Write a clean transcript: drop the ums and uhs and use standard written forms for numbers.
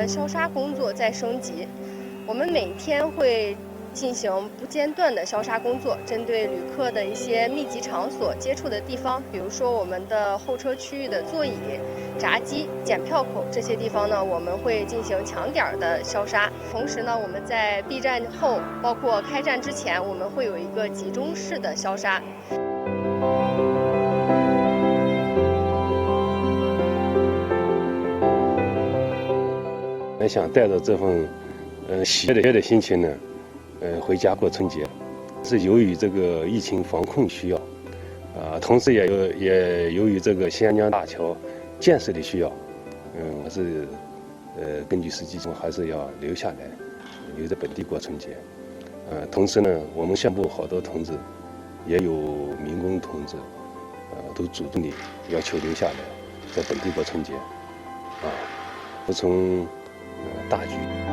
消杀工作在升级，我们每天会进行不间断的消杀工作，针对旅客的一些密集场所接触的地方，比如说我们的候车区域的座椅、闸机、检票口这些地方呢，我们会进行强点的消杀。同时呢，我们在闭站后，包括开站之前，我们会有一个集中式的消杀。想带着这份喜悦的心情呢，回家过春节，是由于这个疫情防控需要，同时也由于这个新安江大桥建设的需要，我是根据实际情况还是要留下来，留在本地过春节。同时呢，我们项目好多同志，也有民工同志，都主动的要求留下来，在本地过春节，服从大局。